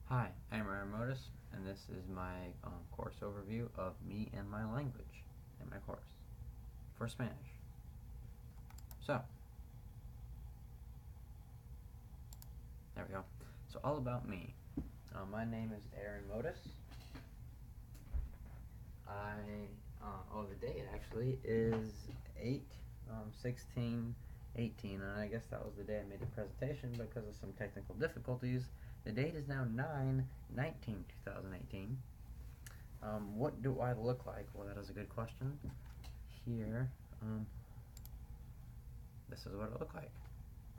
Hi, I'm Aaron Modis, and this is my course overview of me and my language in my course for Spanish. So, there we go. So, all about me. My name is Aaron Modis. The date actually is 8 16 18, and I guess that was the day I made the presentation because of some technical difficulties. The date is now 9 19 2018. What do I look like? Well, that is a good question. Here, this is what it looked like.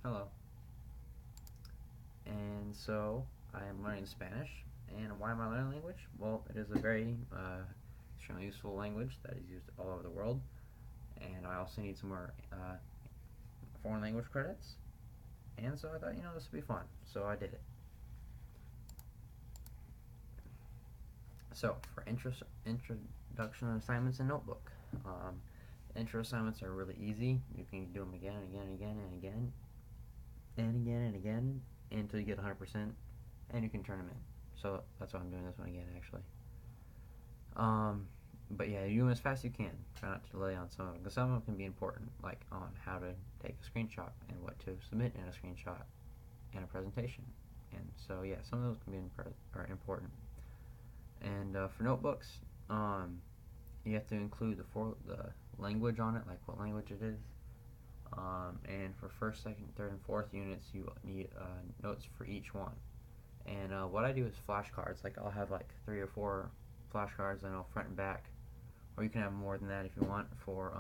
Hello. And so, I am learning Spanish. And why am I learning language? Well, it is a very extremely useful language that is used all over the world. And I also need some more foreign language credits. And so I thought, this would be fun. So I did it. So, for introduction assignments and notebook. Intro assignments are really easy. You can do them again and again and again and again and again and again until you get 100%, and you can turn them in. So that's why I'm doing this one again, actually. But yeah, you do them as fast as you can. Try not to delay on some of them, because some of them can be important, like on how to take a screenshot and what to submit in a screenshot and a presentation. And so yeah, some of those can be are important. And for notebooks, you have to include the language on it, like what language it is. And for first, second, third, and fourth units, you need notes for each one. And what I do is flashcards. Like I'll have like 3 or 4 flashcards, I know, front and back, or you can have more than that if you want for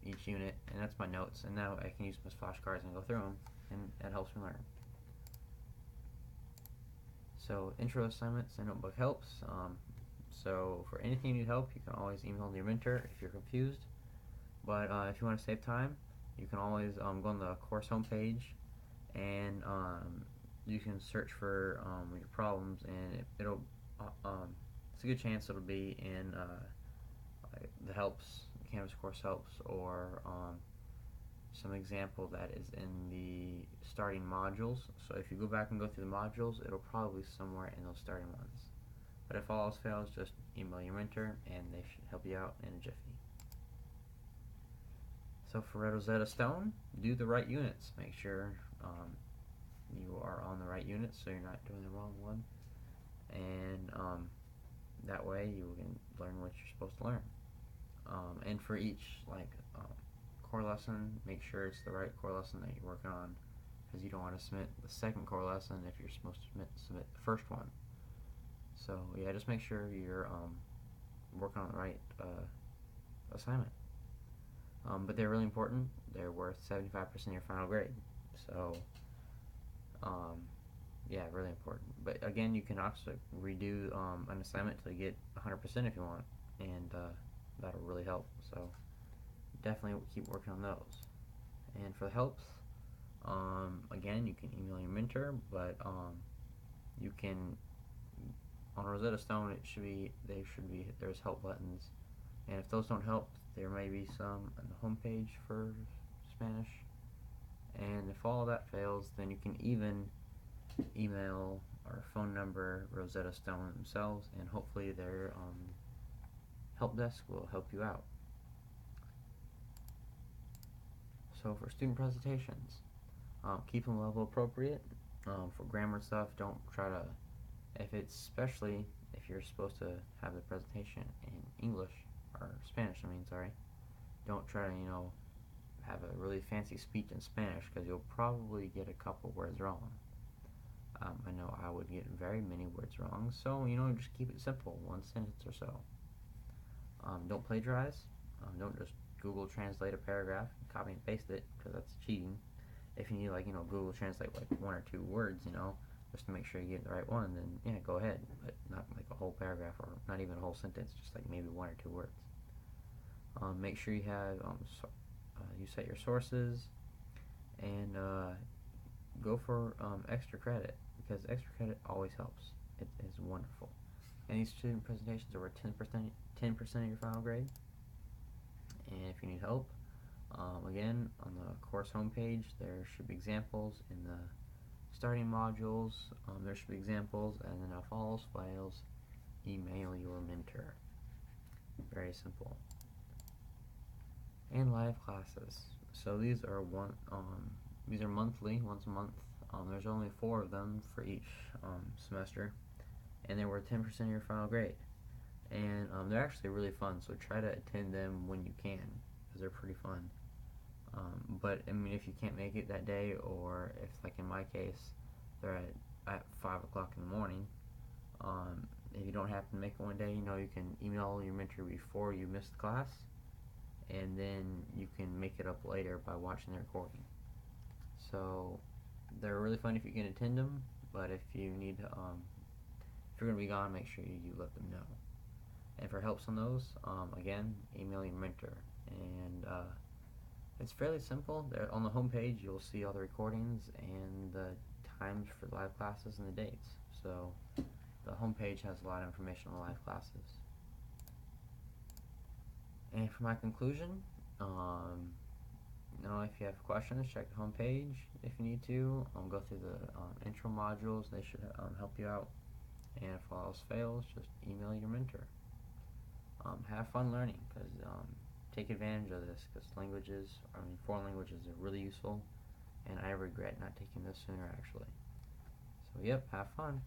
each unit. And that's my notes. And now I can use those flashcards and go through them, and that helps me learn. So intro assignments and notebook helps. So for anything you need help, you can always email your mentor if you're confused. But if you want to save time, you can always go on the course homepage, and you can search for your problems, and it'll it's a good chance it'll be in like the helps, Canvas course helps, or some example that is in the starting modules. So if you go back and go through the modules, it'll probably be somewhere in those starting ones. But if all else fails, just email your mentor, and they should help you out in a jiffy. So for Rosetta Stone, do the right units. Make sure you are on the right units, so you're not doing the wrong one. And that way you can learn what you're supposed to learn. And for each core lesson, make sure it's the right core lesson that you're working on, because you don't want to submit the second core lesson if you're supposed to submit the first one. So yeah, just make sure you're working on the right assignment. But they're really important. They're worth 75% of your final grade. So, yeah, really important. But again, you can also redo an assignment till you get 100% if you want, and that'll really help. So, definitely keep working on those. And for the helps, again, you can email your mentor, but you can on Rosetta Stone. There's help buttons, and if those don't help, there may be some on the homepage for Spanish. And if all of that fails, then you can even email or phone number Rosetta Stone themselves, and hopefully their help desk will help you out. So for student presentations, keep them level appropriate. For grammar stuff, don't try to, especially if you're supposed to have the presentation in English, or Spanish, don't try to, have a really fancy speech in Spanish, because you'll probably get a couple words wrong. I know I would get very many words wrong, so, just keep it simple, one sentence or so. Don't plagiarize. Don't just Google Translate a paragraph, copy and paste it, because that's cheating. If you need, Google Translate, 1 or 2 words, just to make sure you get the right one, then, yeah, go ahead. But not, a whole paragraph, or not even a whole sentence, just, maybe 1 or 2 words. Make sure you have, you set your sources, and go for extra credit, because extra credit always helps. It is wonderful. And these student presentations are worth 10% of your final grade. And if you need help, again, on the course homepage, there should be examples in the starting modules, there should be examples, and then if all else fails, email your mentor. Very simple. And live classes. So these are monthly, once a month. There's only 4 of them for each semester, and they're worth 10% of your final grade. And they're actually really fun, so try to attend them when you can, because they're pretty fun. But I mean, if you can't make it that day, or if, like in my case, they're at 5 o'clock in the morning, if you don't happen to make it one day, you can email your mentor before you miss the class, and then you can make it up later by watching the recording. So they're really fun if you can attend them, but if you need to, if you're going to be gone, make sure you let them know. And for helps on those, again, email your mentor. And it's fairly simple. There, on the home page, you'll see all the recordings and the times for the live classes and the dates. So the home page has a lot of information on the live classes. And for my conclusion, if you have questions, check the home page if you need to. Go through the intro modules. They should help you out. And if all else fails, just email your mentor. Have fun learning, because take advantage of this, because foreign languages are really useful, and I regret not taking this sooner, actually. So yep, have fun.